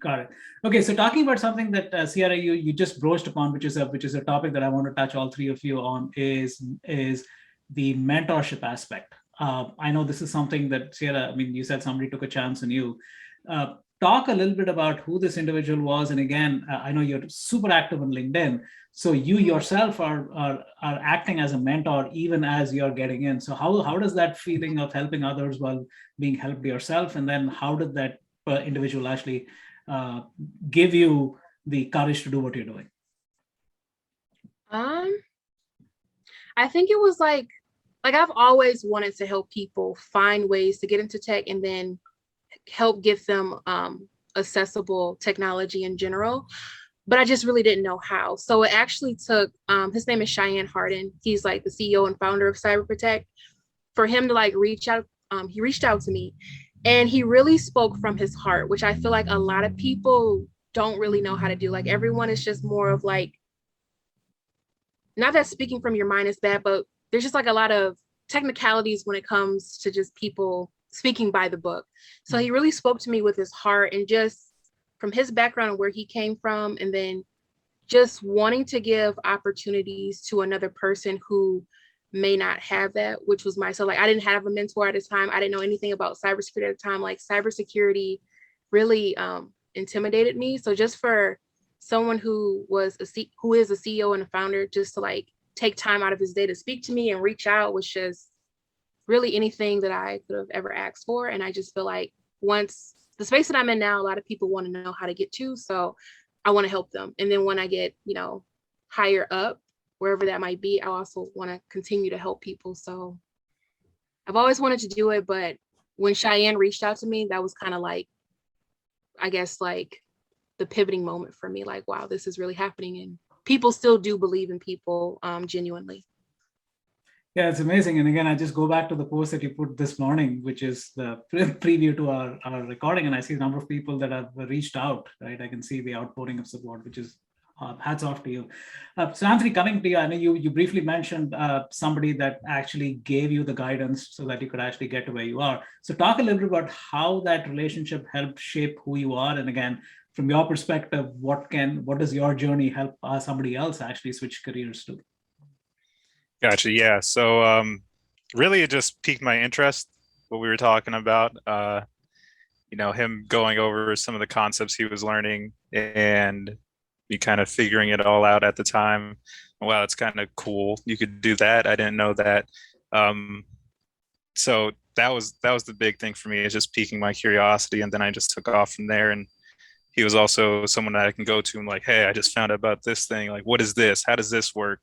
Got it. Okay, so talking about something that Sierra, you just broached upon, which is a topic that I want to touch all three of you on, is the mentorship aspect. I know this is something that Sierra, I mean, you said somebody took a chance on you. Talk a little bit about who this individual was, and again, I know you're super active on LinkedIn, so you yourself are acting as a mentor even as you're getting in. So how does that feeling of helping others while being helped yourself, and then how did that individual actually uh, give you the courage to do what you're doing? Um, I think it was like I've always wanted to help people find ways to get into tech and then help give them accessible technology in general. But I just really didn't know how. So it actually took his name is Cheyenne Harden. He's like the CEO and founder of Cyber Protect. For him to like reach out, he reached out to me and he really spoke from his heart, which I feel like a lot of people don't really know how to do. Like everyone is just more of like, not that speaking from your mind is bad, but there's just like a lot of technicalities when it comes to just people speaking by the book. So he really spoke to me with his heart and just from his background and where he came from, and then just wanting to give opportunities to another person who may not have that, which was myself. Like I didn't have a mentor at the time. I didn't know anything about cybersecurity at the time. Like cybersecurity really intimidated me. So just for someone who is a CEO and a founder, just to like take time out of his day to speak to me and reach out was just really anything that I could have ever asked for. And I just feel like once the space that I'm in now, a lot of people want to know how to get to. So I want to help them. And then when I get, higher up, wherever that might be, I also want to continue to help people. So I've always wanted to do it. But when Cheyenne reached out to me, that was kind of like, I guess, like the pivoting moment for me. Like, wow, this is really happening. And people still do believe in people genuinely. Yeah, it's amazing. And again, I just go back to the post that you put this morning, which is the preview to our recording. And I see a number of people that have reached out, right? I can see the outpouring of support, which is hats off to you. So Anthony, coming to you, I know you briefly mentioned somebody that actually gave you the guidance so that you could actually get to where you are. So talk a little bit about how that relationship helped shape who you are. And again, from your perspective, what does your journey help somebody else actually switch careers to? Gotcha. Yeah. So really it just piqued my interest, what we were talking about. Him going over some of the concepts he was learning and me kind of figuring it all out at the time. Wow, it's kind of cool. You could do that. I didn't know that. So that was the big thing for me, is just piquing my curiosity. And then I just took off from there. And he was also someone that I can go to and like, hey, I just found out about this thing. Like, what is this? How does this work?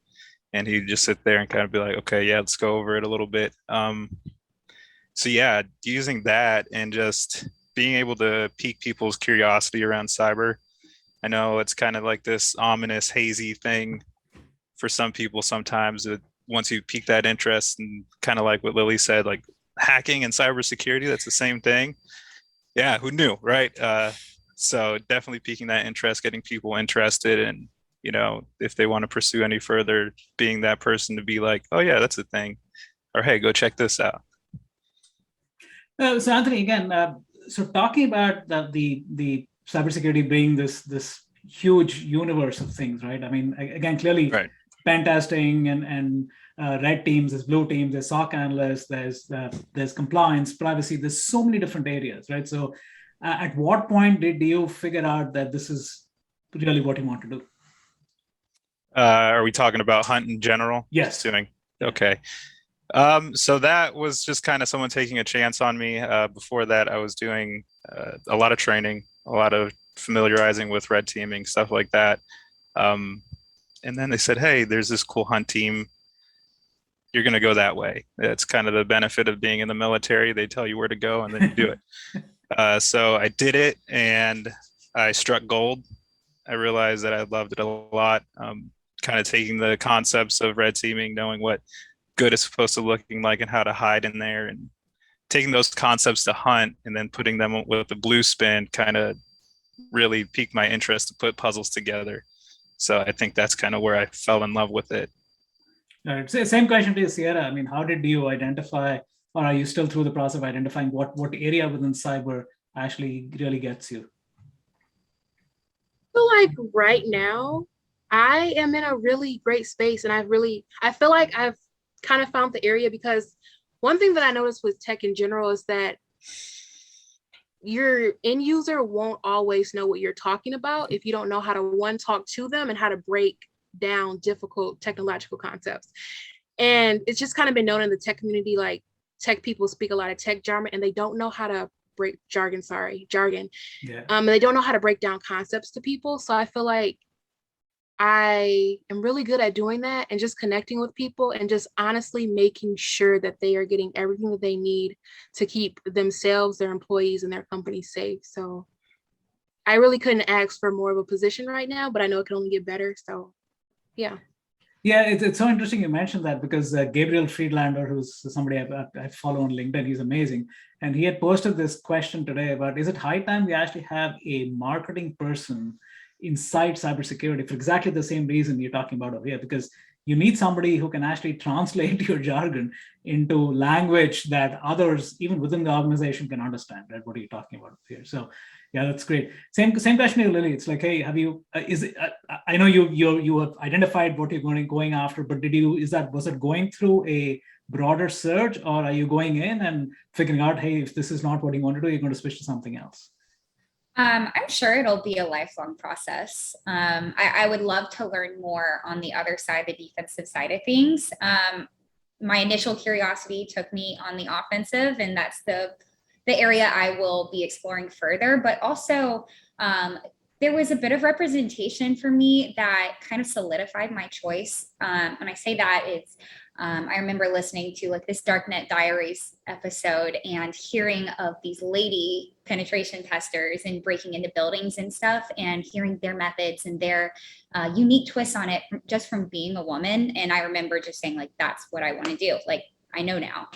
And he'd just sit there and kind of be like, okay, yeah, let's go over it a little bit. So yeah, using that and just being able to pique people's curiosity around cyber. I know it's kind of like this ominous, hazy thing for some people sometimes. Once you pique that interest, and kind of like what Lily said, like hacking and cybersecurity, that's the same thing. Yeah, who knew, right? So definitely piquing that interest, getting people interested, and if they want to pursue any further, being that person to be like, oh yeah, that's a thing, or hey, go check this out. So Anthony, again, so talking about the cybersecurity being this huge universe of things, right? I mean, again, clearly, right. Pen testing and red teams, there's blue teams, there's SOC analysts, there's compliance, privacy. There's so many different areas, right? So, at what point did you figure out that this is really what you want to do? Are we talking about Hunt in general? Yes. Assuming. Okay. So that was just kind of someone taking a chance on me. Before that, I was doing a lot of training, a lot of familiarizing with red teaming, stuff like that. And then they said, hey, there's this cool Hunt team. You're going to go that way. It's kind of the benefit of being in the military. They tell you where to go and then you do it. So I did it and I struck gold. I realized that I loved it a lot. Kind of taking the concepts of red teaming, knowing what good is supposed to looking like and how to hide in there, and taking those concepts to Hunt and then putting them with the blue spin kind of really piqued my interest to put puzzles together. So I think that's kind of where I fell in love with it. All right. So same question to you, Sierra. I mean, how did you identify, or are you still through the process of identifying what area within cyber actually really gets you? feel like right now I am in a really great space, and I feel like I've kind of found the area, because one thing that I noticed with tech in general is that your end user won't always know what you're talking about if you don't know how to one, talk to them, and how to break down difficult technological concepts. And it's just kind of been known in the tech community, like tech people speak a lot of tech jargon and they don't know how to break jargon. Yeah. And they don't know how to break down concepts to people. So I feel like I am really good at doing that and just connecting with people and just honestly making sure that they are getting everything that they need to keep themselves, their employees, and their company safe. So I really couldn't ask for more of a position right now, but I know it can only get better. So yeah. Yeah, it's so interesting you mentioned that, because Gabriel Friedlander, who's somebody I follow on LinkedIn, he's amazing. And he had posted this question today about, is it high time we actually have a marketing person inside cybersecurity for exactly the same reason you're talking about over here? Because you need somebody who can actually translate your jargon into language that others, even within the organization, can understand, right? What are you talking about here? So yeah, that's great. Same question to you, Lily. It's like, hey, have you? Is it? I know you have identified what you're going after, but was it going through a broader search, or are you going in and figuring out, hey, if this is not what you want to do, you're going to switch to something else? I'm sure it'll be a lifelong process. I would love to learn more on the other side, the defensive side of things. My initial curiosity took me on the offensive, and that's the area I will be exploring further. But also, there was a bit of representation for me that kind of solidified my choice. And I say that it's, I remember listening to like this Darknet Diaries episode and hearing of these lady penetration testers and breaking into buildings and stuff, and hearing their methods and their unique twists on it just from being a woman. And I remember just saying, like, that's what I want to do. Like, I know now.